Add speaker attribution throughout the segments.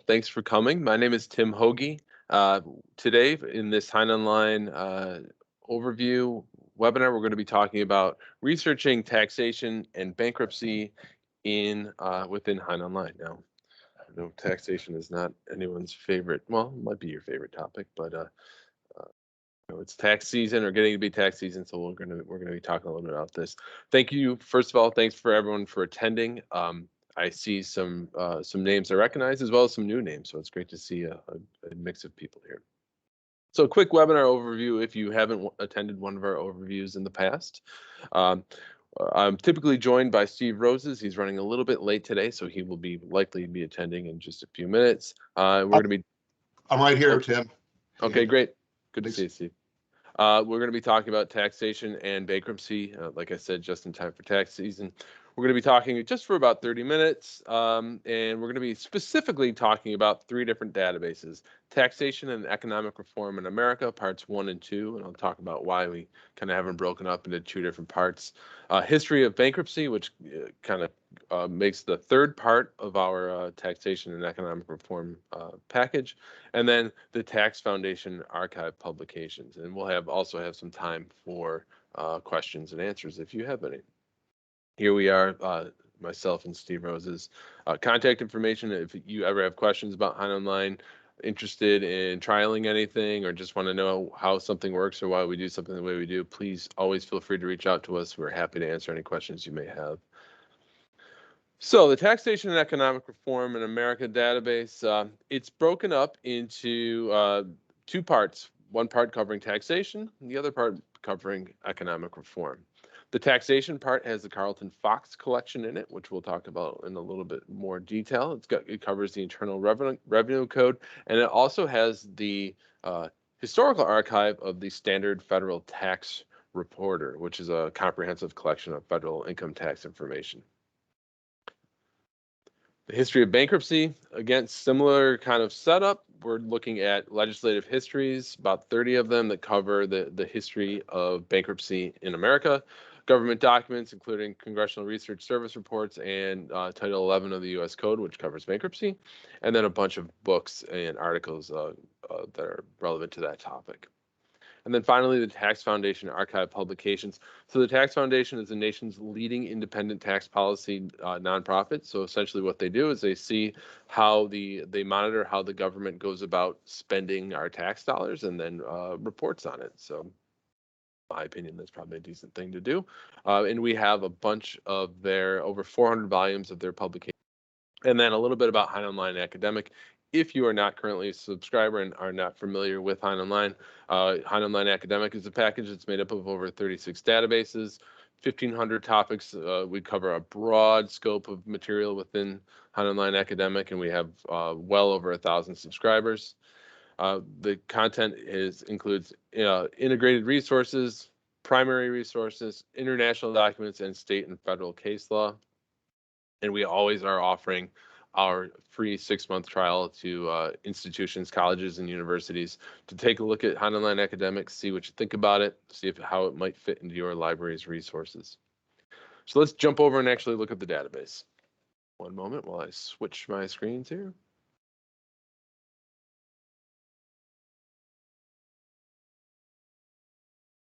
Speaker 1: Thanks for coming. My name is Tim Hoagie. Today, in this HeinOnline overview webinar, we're going to be talking about researching taxation and bankruptcy within HeinOnline. Now, I know taxation is not anyone's favorite. Well, it might be your favorite topic, but it's tax season or getting to be tax season, so we're gonna be talking a little bit about this. Thank you. First of all, thanks for everyone for attending. I see some names I recognize as well as some new names, so it's great to see a mix of people here. So a quick webinar overview if you haven't attended one of our overviews in the past. I'm typically joined by Steve Roses. He's running a little bit late today, so he will likely be attending in just a few minutes. We're going to be.
Speaker 2: I'm right here, Tim.
Speaker 1: Okay, great. Good to see you, Steve. We're going to be talking about taxation and bankruptcy, like I said, just in time for tax season. We're going to be talking just for about 30 minutes, and we're going to be specifically talking about 3 different databases: Taxation and Economic Reform in America, parts 1 and 2, and I'll talk about why we kind of have them broken up into 2 different parts. History of Bankruptcy, which kind of makes the 3rd part of our Taxation and Economic Reform package, and then the Tax Foundation archive publications. And we'll also have some time for questions and answers if you have any. Here we are, myself and Steve Rose's contact information. If you ever have questions about HeinOnline, interested in trialing anything, or just want to know how something works or why we do something the way we do, please always feel free to reach out to us. We're happy to answer any questions you may have. So the Taxation and Economic Reform in America database, it's broken up into 2 parts, one part covering taxation, and the other part covering economic reform. The taxation part has the Carlton Fox collection in it, which we'll talk about in a little bit more detail. It covers the Internal Revenue Code, and it also has the historical archive of the Standard Federal Tax Reporter, which is a comprehensive collection of federal income tax information. The history of bankruptcy, again, similar kind of setup. We're looking at legislative histories, about 30 of them that cover the history of bankruptcy in America. Government documents, including Congressional Research Service reports and Title 11 of the U.S. Code, which covers bankruptcy, and then a bunch of books and articles that are relevant to that topic. And then finally, the Tax Foundation archive publications. So the Tax Foundation is the nation's leading independent tax policy nonprofit. So essentially what they do is they see how they monitor how the government goes about spending our tax dollars and then reports on it. So in my opinion, that's probably a decent thing to do. And we have a bunch of their over 400 volumes of their publications. And then a little bit about HeinOnline Academic. If you are not currently a subscriber and are not familiar with HeinOnline, HeinOnline Academic is a package that's made up of over 36 databases, 1,500 topics. We cover a broad scope of material within HeinOnline Academic, and we have well over 1,000 subscribers. The content includes integrated resources, primary resources, international documents, and state and federal case law. And we always are offering our free 6-month trial to institutions, colleges, and universities to take a look at HeinOnline Academics, see what you think about it, see how it might fit into your library's resources. So let's jump over and actually look at the database. One moment while I switch my screens here.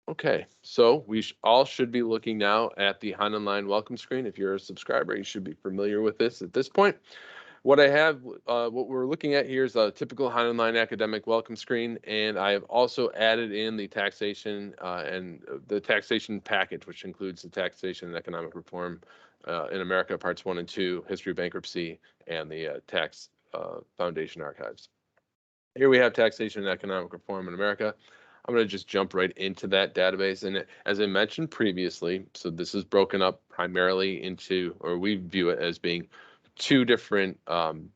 Speaker 1: Okay, so we all should be looking now at the HeinOnline welcome screen. If you're a subscriber, you should be familiar with this at this point. What I have, what we're looking at here is a typical HeinOnline academic welcome screen, and I have also added in the taxation and the taxation package, which includes the Taxation and Economic Reform in America, parts 1 and 2, History of Bankruptcy, and the Tax Foundation archives. Here we have Taxation and Economic Reform in America. I'm going to just jump right into that database. And as I mentioned previously, so this is broken up primarily into, or we view it as being 2 different kind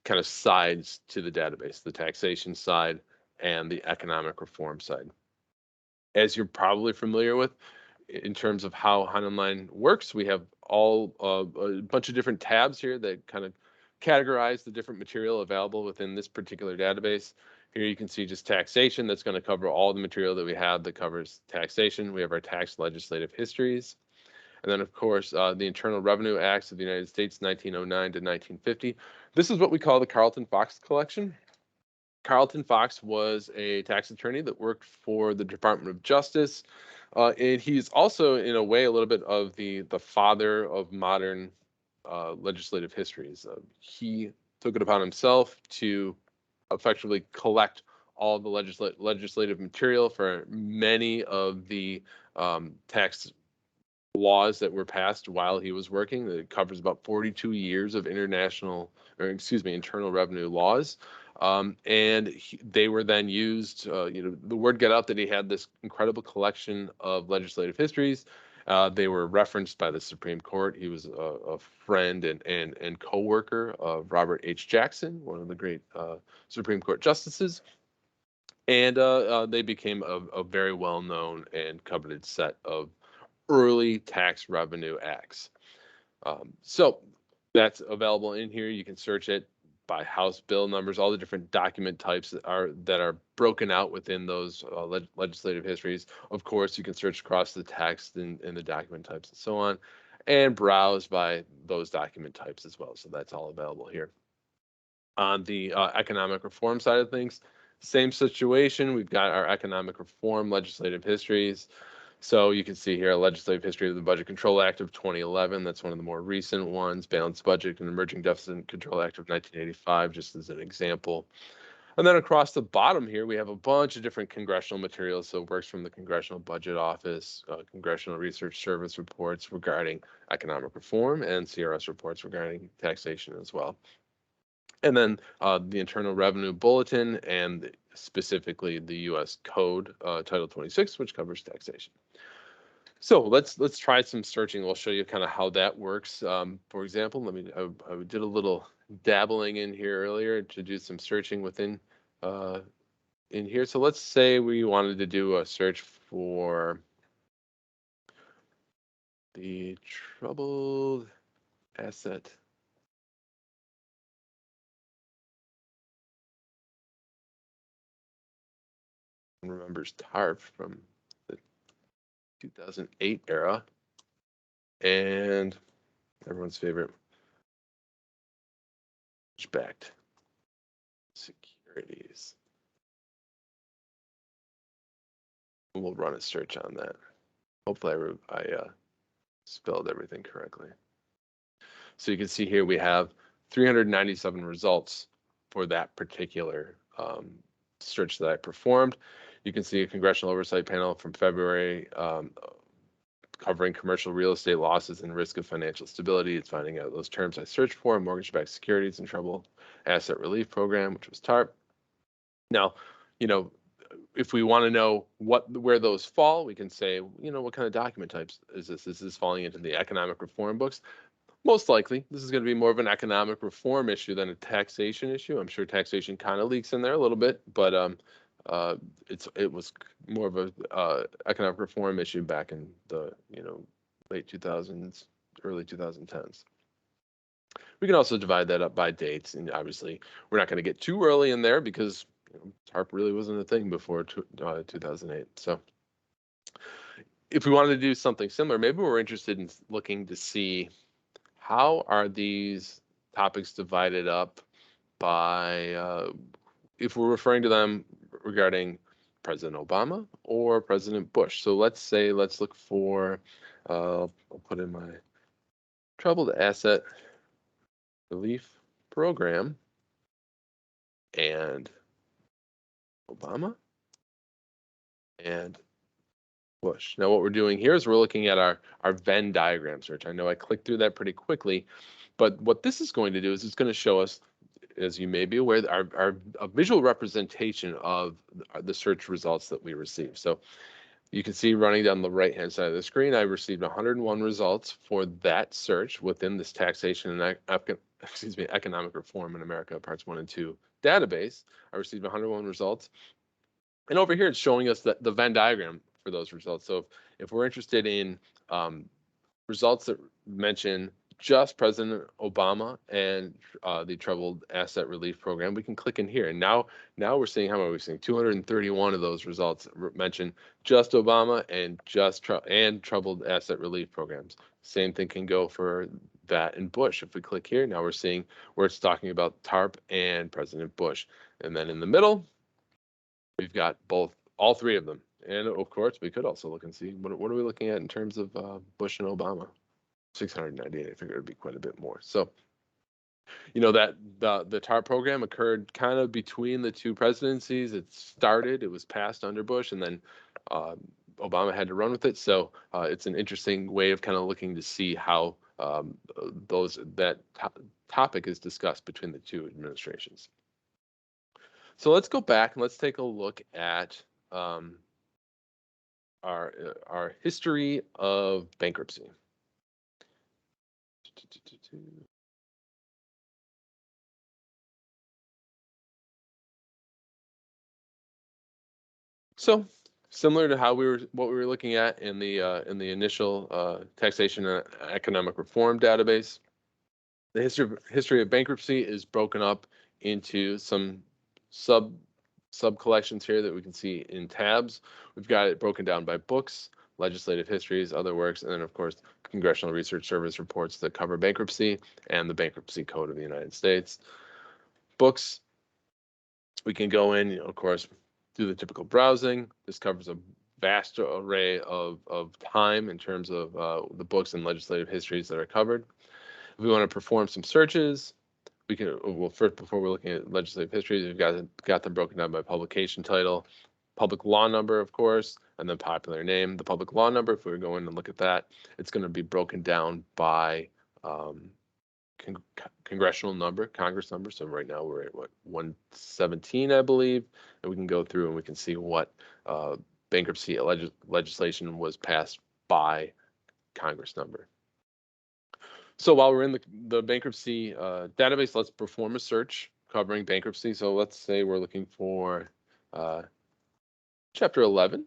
Speaker 1: of sides to the database, the taxation side and the economic reform side. As you're probably familiar with, in terms of how HeinOnline works, we have a bunch of different tabs here that kind of categorize the different material available within this particular database. Here you can see just taxation. That's going to cover all the material that we have that covers taxation. We have our tax legislative histories. And then, of course, the Internal Revenue Acts of the United States, 1909 to 1950. This is what we call the Carlton Fox Collection. Carlton Fox was a tax attorney that worked for the Department of Justice. And he's also, in a way, a little bit of the father of modern legislative histories. He took it upon himself to effectively collect all the legislative material for many of the tax laws that were passed while he was working. It covers about 42 years of internal revenue laws. They were then used, the word got out that he had this incredible collection of legislative histories. They were referenced by the Supreme Court. He was a friend and co-worker of Robert H. Jackson, one of the great Supreme Court justices. And they became a very well-known and coveted set of early tax revenue acts. So that's available in here. You can search it by House bill numbers, all the different document types that are broken out within those legislative histories. Of course, you can search across the text and the document types and so on, and browse by those document types as well. So that's all available here. On the economic reform side of things, same situation. We've got our economic reform legislative histories. So you can see here a legislative history of the Budget Control Act of 2011. That's one of the more recent ones. Balanced Budget and Emerging Deficit Control Act of 1985, just as an example. And then across the bottom here, we have a bunch of different congressional materials. So it works from the Congressional Budget Office, Congressional Research Service reports regarding economic reform, and CRS reports regarding taxation as well. And then the Internal Revenue Bulletin, and specifically the U.S. Code, Title 26, which covers taxation. So let's try some searching. We'll show you kind of how that works. For example, I did a little dabbling in here earlier to do some searching within in here. So let's say we wanted to do a search for the troubled asset. Remembers TARP from the 2008 era, and everyone's favorite backed securities. We'll run a search on that. Hopefully I spelled everything correctly. So you can see here we have 397 results for that particular search that I performed. You can see a congressional oversight panel from February covering commercial real estate losses and risk of financial stability. It's finding out those terms I searched for: mortgage-backed securities and troubled asset relief program, which was TARP. Now, if we want to know where those fall, we can say, what kind of document types is this? Is this falling into the economic reform books? Most likely, this is going to be more of an economic reform issue than a taxation issue. I'm sure taxation kind of leaks in there a little bit, but it was more of a economic reform issue back in the late 2000s, early 2010s. We can also divide that up by dates, and obviously we're not going to get too early in there because TARP really wasn't a thing before 2008. So if we wanted to do something similar, maybe we're interested in looking to see how are these topics divided up by, if we're referring to them regarding President Obama or President Bush. So let's look for, I'll put in my troubled asset relief program and Obama and Bush. Now what we're doing here is we're looking at our Venn diagram search. I know I clicked through that pretty quickly, but what this is going to do is it's going to show us, as you may be aware, a visual representation of the search results that we received. So you can see running down the right-hand side of the screen, I received 101 results for that search within this Taxation and Economic Reform in America, Parts 1 and 2 database. I received 101 results. And over here, it's showing us the Venn diagram for those results. So if we're interested in results that mention just President Obama and the Troubled Asset Relief Program, we can click in here. And now we're seeing, how many are we seeing? 231 of those results mention just Obama and just Troubled Asset Relief Programs. Same thing can go for that in Bush. If we click here, now we're seeing where it's talking about TARP and President Bush. And then in the middle, we've got all three of them. And of course, we could also look and see what are we looking at in terms of Bush and Obama. 698. I figured it'd be quite a bit more. So, that the TARP program occurred kind of between the two presidencies. It was passed under Bush, and then Obama had to run with it. So it's an interesting way of kind of looking to see how that topic is discussed between the two administrations. So let's go back and let's take a look at our history of bankruptcy. So similar to what we were looking at in the initial taxation and economic reform database, the history of bankruptcy is broken up into some sub collections here that we can see in tabs. We've got it broken down by books, legislative histories, other works, and then of course Congressional Research Service reports that cover bankruptcy and the Bankruptcy Code of the United States. Books, we can go in, of course, do the typical browsing. This covers a vast array of time in terms of the books and legislative histories that are covered. If we want to perform some searches, we can, first, before we're looking at legislative histories, we've got them broken down by publication title, public law number, of course, and then popular name. The public law number, if we were going to look at that, it's going to be broken down by congressional number, Congress number. So right now we're at 117, I believe, and we can go through and we can see what bankruptcy legislation was passed by Congress number. So while we're in the bankruptcy database, let's perform a search covering bankruptcy. So let's say we're looking for Chapter 11,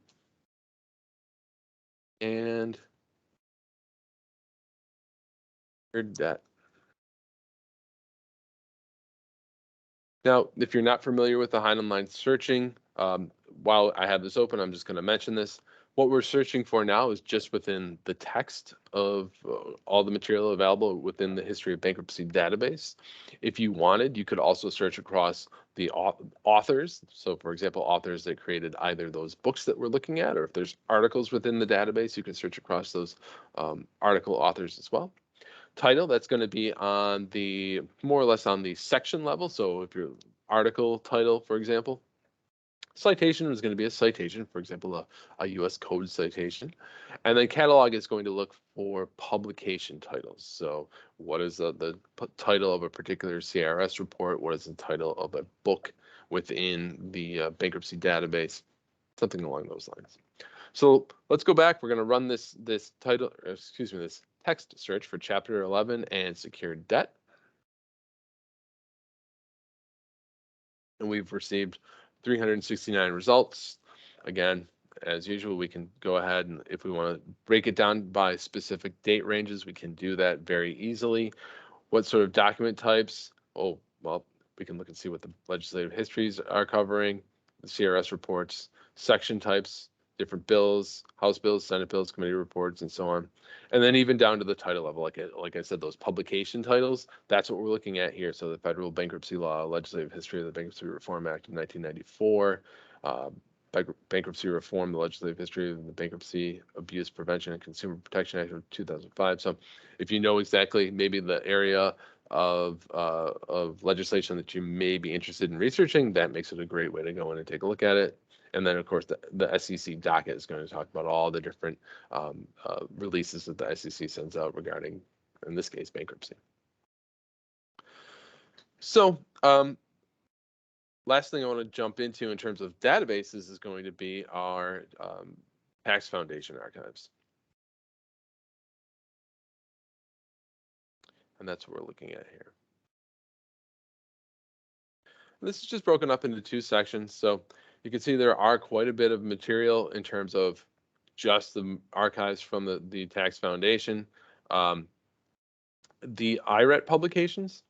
Speaker 1: and debt. Now, if you're not familiar with the HeinOnline searching, while I have this open, I'm just going to mention this. What we're searching for now is just within the text of all the material available within the history of bankruptcy database. If you wanted, you could also search across the authors. So for example, authors that created either those books that we're looking at, or if there's articles within the database, you can search across those article authors as well. Title, that's going to be on the more or less on the section level. So if your article title, for example, citation is going to be a citation, for example, a U.S. code citation. And then catalog is going to look for publication titles. So what is the title of a particular CRS report? What is the title of a book within the bankruptcy database? Something along those lines. So let's go back. We're going to run this text search for Chapter 11 and secured debt. And we've received 369 results. Again, as usual, we can go ahead and if we want to break it down by specific date ranges, we can do that very easily. What sort of document types? Oh, well, we can look and see what the legislative histories are covering, the CRS reports, section types, different bills, House bills, Senate bills, committee reports, and so on. And then even down to the title level, like I said, those publication titles, that's what we're looking at here. So the federal bankruptcy law, legislative history of the Bankruptcy Reform Act of 1994, bankruptcy reform, the legislative history of the Bankruptcy Abuse Prevention and Consumer Protection Act of 2005. So if you know exactly maybe the area of legislation that you may be interested in researching, that makes it a great way to go in and take a look at it. And then, of course, the SEC docket is going to talk about all the different releases that the SEC sends out regarding, in this case, bankruptcy. So last thing I want to jump into in terms of databases is going to be our Tax Foundation archives. And that's what we're looking at here. And this is just broken up into two sections. So you can see there are quite a bit of material in terms of just the archives from the Tax Foundation. The IRET publications,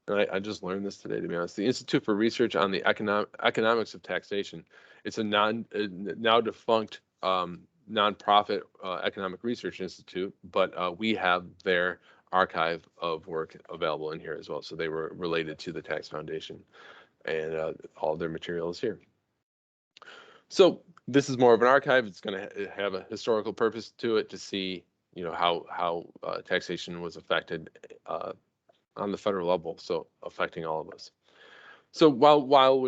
Speaker 1: and I just learned this today, to be honest, the Institute for Research on the Economics of Taxation. It's a now defunct nonprofit economic research institute, but we have their archive of work available in here as well. So they were related to the Tax Foundation, and all their material is here. So this is more of an archive. It's going to have a historical purpose to it to see, how taxation was affected on the federal level, so affecting all of us. So while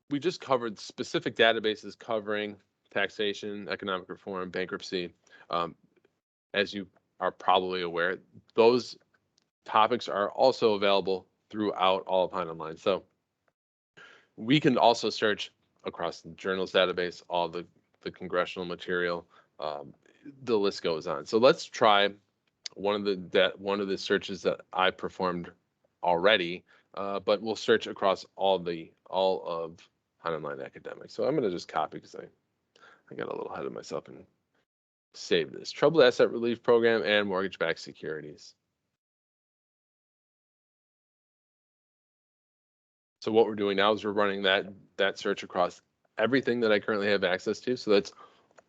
Speaker 1: we just covered specific databases covering taxation, economic reform, bankruptcy. As you are probably aware, those topics are also available throughout all of HeinOnline. So we can also search across the journals database, all the congressional material. The list goes on. So let's try one of the searches that I performed already, but we'll search across all of HeinOnline academics. So I'm going to just copy because I got a little ahead of myself and save this. Troubled Asset Relief Program and mortgage-backed securities. So what we're doing now is we're running that search across everything that I currently have access to. So that's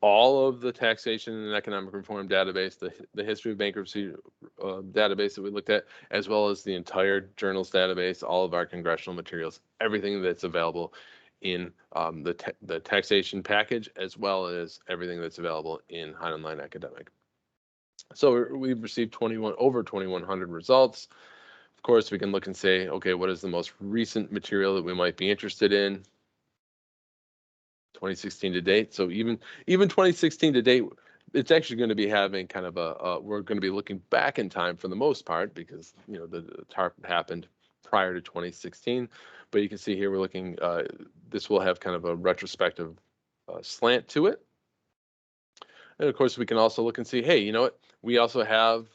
Speaker 1: all of the taxation and economic reform database, the history of bankruptcy database that we looked at, as well as the entire journals database, all of our congressional materials, everything that's available in the taxation package, as well as everything that's available in HeinOnline Academic. So we've received over 2,100 results. Of course, we can look and say, okay, what is the most recent material that we might be interested in? 2016 to date. So even 2016 to date, it's actually going to be having kind of we're going to be looking back in time for the most part, because the TARP happened prior to 2016. But you can see here we're looking. This will have kind of a retrospective slant to it. And of course, we can also look and see, hey, you know what? We also have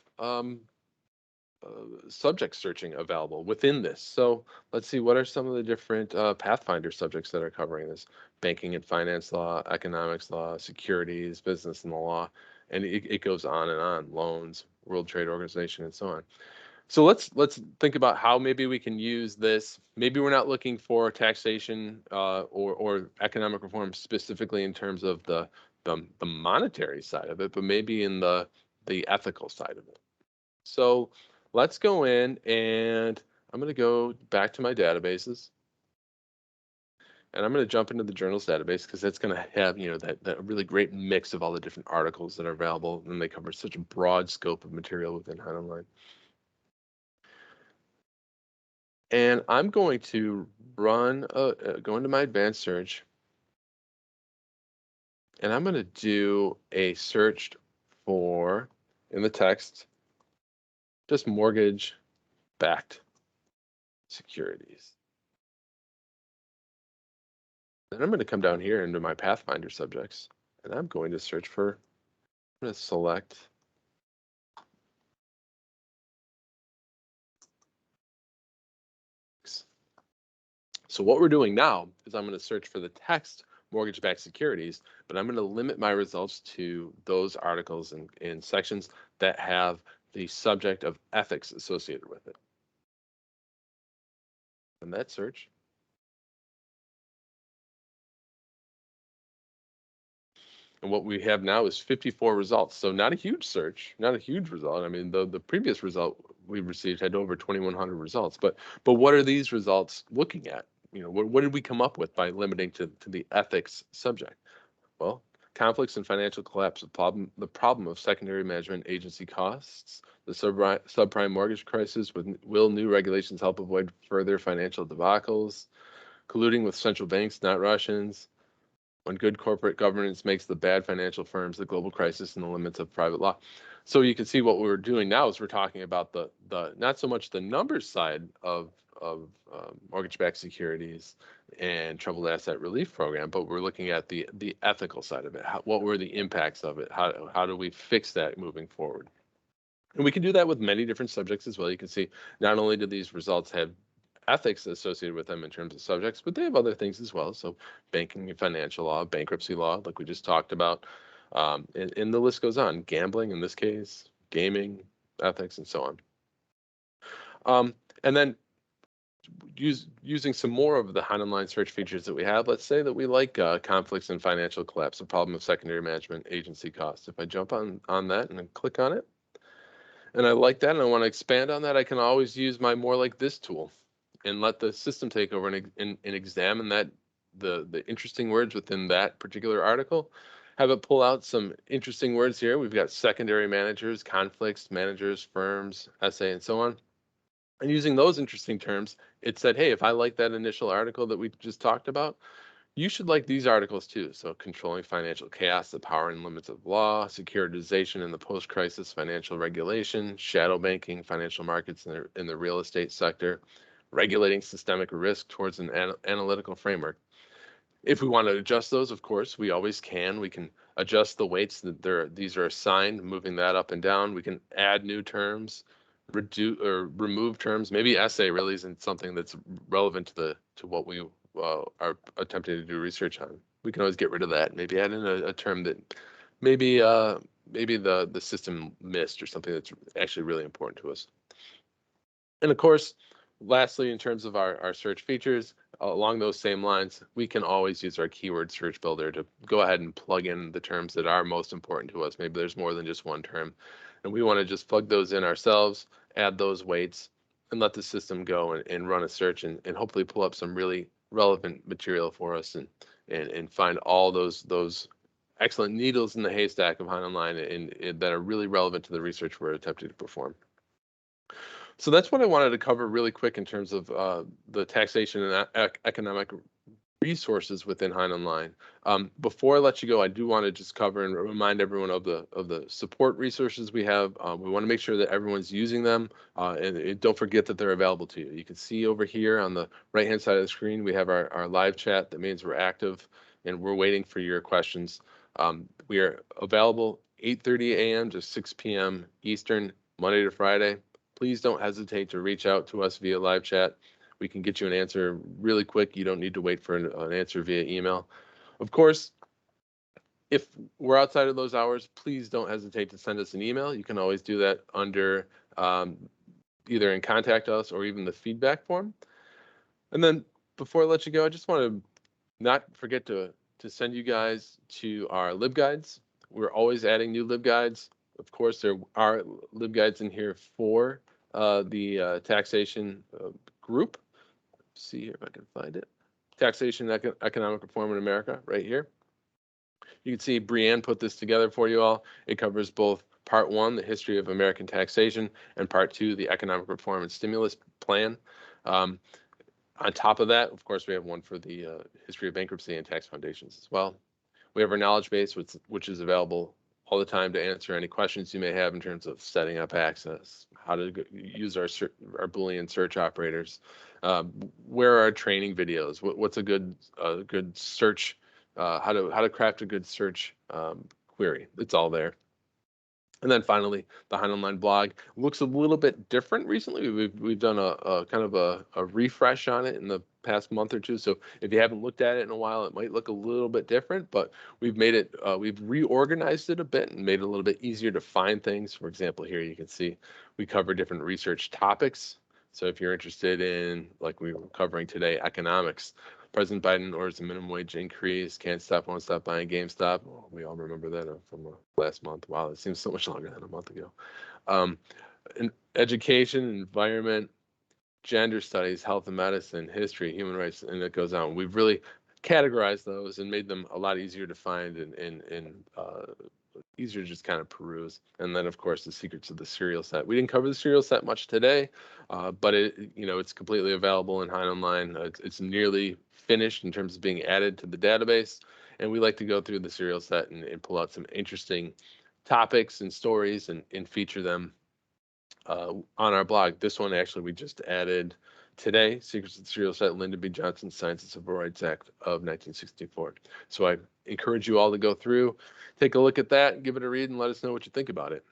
Speaker 1: subject searching available within this. So let's see, what are some of the different Pathfinder subjects that are covering this? Banking and finance law, economics law, securities, business and the law, and it goes on and on, loans, World Trade Organization, and so on. So let's think about how maybe we can use this. Maybe we're not looking for taxation or economic reform specifically in terms of the monetary side of it, but maybe in the ethical side of it. So let's go in, and I'm going to go back to my databases, and I'm going to jump into the journals database because that's going to have that really great mix of all the different articles that are available, and they cover such a broad scope of material within HeinOnline. And I'm going to go into my advanced search, and I'm going to do a search for, in the text, just mortgage-backed securities. Then I'm going to come down here into my Pathfinder subjects, and I'm going to search for, I'm going to select So what we're doing now is I'm going to search for the text mortgage-backed securities, but I'm going to limit my results to those articles and sections that have the subject of ethics associated with it. And that search. And what we have now is 54 results. So not a huge search, not a huge result. I mean, the previous result we received had over 2,100 results. But what are these results looking at? What did we come up with by limiting to the ethics subject? Well, conflicts and financial collapse, the problem of secondary management agency costs, the subprime mortgage crisis, will new regulations help avoid further financial debacles, colluding with central banks, not Russians, when good corporate governance makes the bad financial firms, the global crisis, and the limits of private law. So you can see what we're doing now is we're talking about the not so much the numbers side of mortgage-backed securities and troubled asset relief program, but we're looking at the ethical side of it. What were the impacts of it? How do we fix that moving forward? And we can do that with many different subjects as well. You can see not only do these results have ethics associated with them in terms of subjects, but they have other things as well. So banking and financial law, bankruptcy law, like we just talked about, and the list goes on. Gambling, in this case, gaming, ethics, and so on. And then using some more of the HeinOnline search features that we have, let's say that we like conflicts and financial collapse, the problem of secondary management agency costs. If I jump on that and then click on it, and I like that and I want to expand on that, I can always use my more like this tool and let the system take over and examine that the interesting words within that particular article, have it pull out some interesting words here. We've got secondary managers, conflicts, managers, firms, SA, and so on. And using those interesting terms, it said, hey, if I like that initial article that we just talked about, you should like these articles too. So controlling financial chaos, the power and limits of law, securitization in the post-crisis financial regulation, shadow banking, financial markets in the real estate sector, regulating systemic risk towards an analytical framework. If we want to adjust those, of course, we always can. We can adjust the weights that these are assigned, moving that up and down. We can add new terms, reduce or remove terms. Maybe essay really isn't something that's relevant to what we are attempting to do research on. We can always get rid of that. Maybe add in a term that maybe the system missed, or something that's actually really important to us. And of course, lastly, in terms of our search features, along those same lines, we can always use our keyword search builder to go ahead and plug in the terms that are most important to us. Maybe there's more than just one term, and we want to just plug those in ourselves, add those weights, and let the system go and run a search and hopefully pull up some really relevant material for us and find all those excellent needles in the haystack of HeinOnline and that are really relevant to the research we're attempting to perform. So that's what I wanted to cover really quick in terms of the taxation and economic resources within HeinOnline. Before I let you go, I do want to just cover and remind everyone of the support resources we have. We want to make sure that everyone's using them, and don't forget that they're available to you. You can see over here on the right-hand side of the screen, we have our live chat. That means we're active and we're waiting for your questions. We are available 8:30 a.m. to 6 p.m. Eastern, Monday to Friday. Please don't hesitate to reach out to us via live chat. We can get you an answer really quick. You don't need to wait for an answer via email. Of course, if we're outside of those hours, please don't hesitate to send us an email. You can always do that under either in Contact Us or even the feedback form. And then before I let you go, I just want to not forget to send you guys to our LibGuides. We're always adding new LibGuides. Of course, there are LibGuides in here for the taxation group. Let's see here if I can find it. Taxation Economic Reform in America, right here. You can see Brianne put this together for you all. It covers both Part 1, the history of American taxation, and Part 2, the economic reform and stimulus plan. On top of that, of course, we have one for the history of bankruptcy and tax foundations as well. We have our knowledge base, which is available all the time to answer any questions you may have in terms of setting up access, how to use our Boolean search operators, where are our training videos, what's a good search, how to craft a good search query. It's all there. And then finally, the HeinOnline blog looks a little bit different recently. We've done a kind of a refresh on it in the past month or two. So if you haven't looked at it in a while, it might look a little bit different, but we've made it, we've reorganized it a bit and made it a little bit easier to find things. For example, here you can see we cover different research topics. So if you're interested in, like we were covering today, economics, President Biden orders a minimum wage increase, can't stop, won't stop buying GameStop. Oh, we all remember that from last month. Wow, it seems so much longer than a month ago. In education, environment, gender studies, health and medicine, history, human rights, and it goes on. We've really categorized those and made them a lot easier to find and easier to just kind of peruse. And then, of course, the secrets of the serial set. We didn't cover the serial set much today, but it's completely available in HeinOnline. It's nearly finished in terms of being added to the database. And we like to go through the serial set and pull out some interesting topics and stories and feature them on our blog. This one, actually, we just added today, Secrets of the Serial Set, Lyndon B. Johnson signs the Civil Rights Act of 1964. So I encourage you all to go through, take a look at that, give it a read, and let us know what you think about it.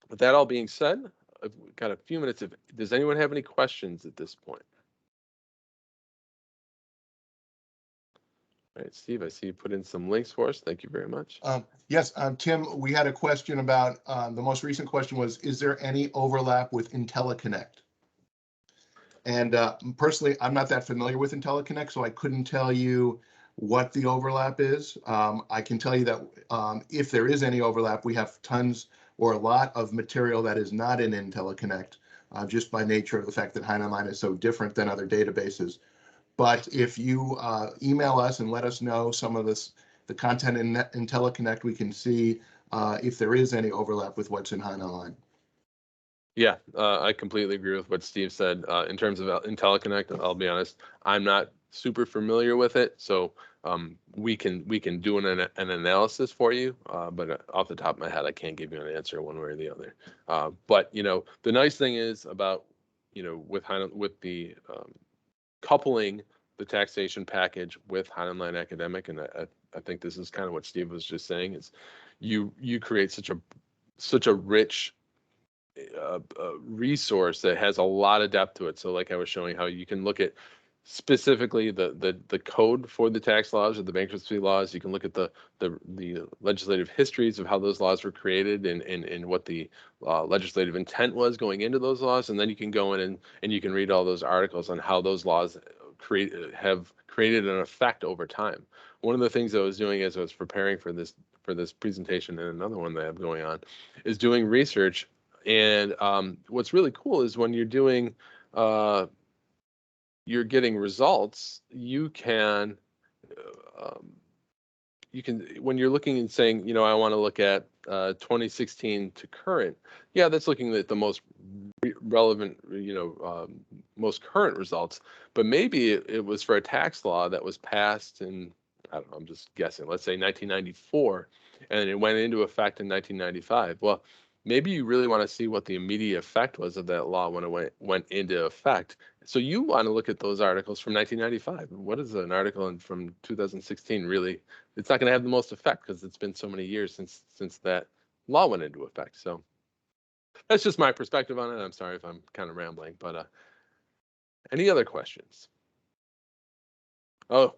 Speaker 1: With that all being said, I've got a few minutes. Does anyone have any questions at this point? All right, Steve, I see you put in some links for us. Thank you very much.
Speaker 2: Yes, Tim, we had a question about, the most recent question was, is there any overlap with IntelliConnect? And personally, I'm not that familiar with IntelliConnect, so I couldn't tell you what the overlap is. I can tell you that if there is any overlap, we have tons or a lot of material that is not in IntelliConnect, just by nature of the fact that HeinOnline is so different than other databases. But if you email us and let us know some of the content in IntelliConnect, we can see if there is any overlap with what's in HeinOnline.
Speaker 1: Yeah, I completely agree with what Steve said. In terms of IntelliConnect, I'll be honest, I'm not super familiar with it, so we can do an analysis for you, but off the top of my head, I can't give you an answer one way or the other. But the nice thing is about with the coupling the taxation package with HeinOnline Academic, and I think this is kind of what Steve was just saying, is you create such a rich resource that has a lot of depth to it. So like I was showing how you can look at specifically the code for the tax laws or the bankruptcy laws. You can look at the legislative histories of how those laws were created and what the legislative intent was going into those laws. And then you can go in and you can read all those articles on how those laws have created an effect over time. One of the things I was doing as I was preparing for this presentation, and another one that I have going on, is doing research. And what's really cool is when you're doing, you're getting results, you can, when you're looking and saying, I want to look at 2016 to current, yeah, that's looking at the most relevant, most current results. But maybe it was for a tax law that was passed in, I don't know, I'm just guessing, let's say 1994, and it went into effect in 1995. Well, maybe you really want to see what the immediate effect was of that law when it went into effect. So you want to look at those articles from 1995. What is an article from 2016 really? It's not going to have the most effect because it's been so many years since that law went into effect. So that's just my perspective on it. I'm sorry if I'm kind of rambling, but any other questions? Oh,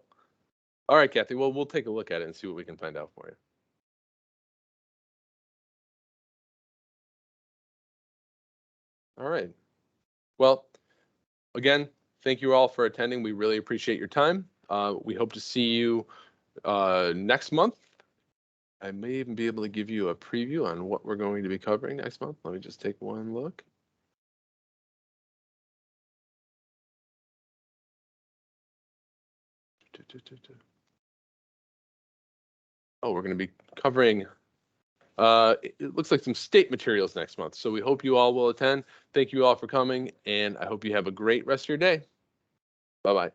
Speaker 1: all right, Kathy. Well, we'll take a look at it and see what we can find out for you. All right. Well, again, thank you all for attending. We really appreciate your time. We hope to see you next month. I may even be able to give you a preview on what we're going to be covering next month. Let me just take one look. Oh, we're going to be covering, it looks like some state materials next month. So we hope you all will attend. Thank you all for coming, and I hope you have a great rest of your day. Bye-bye.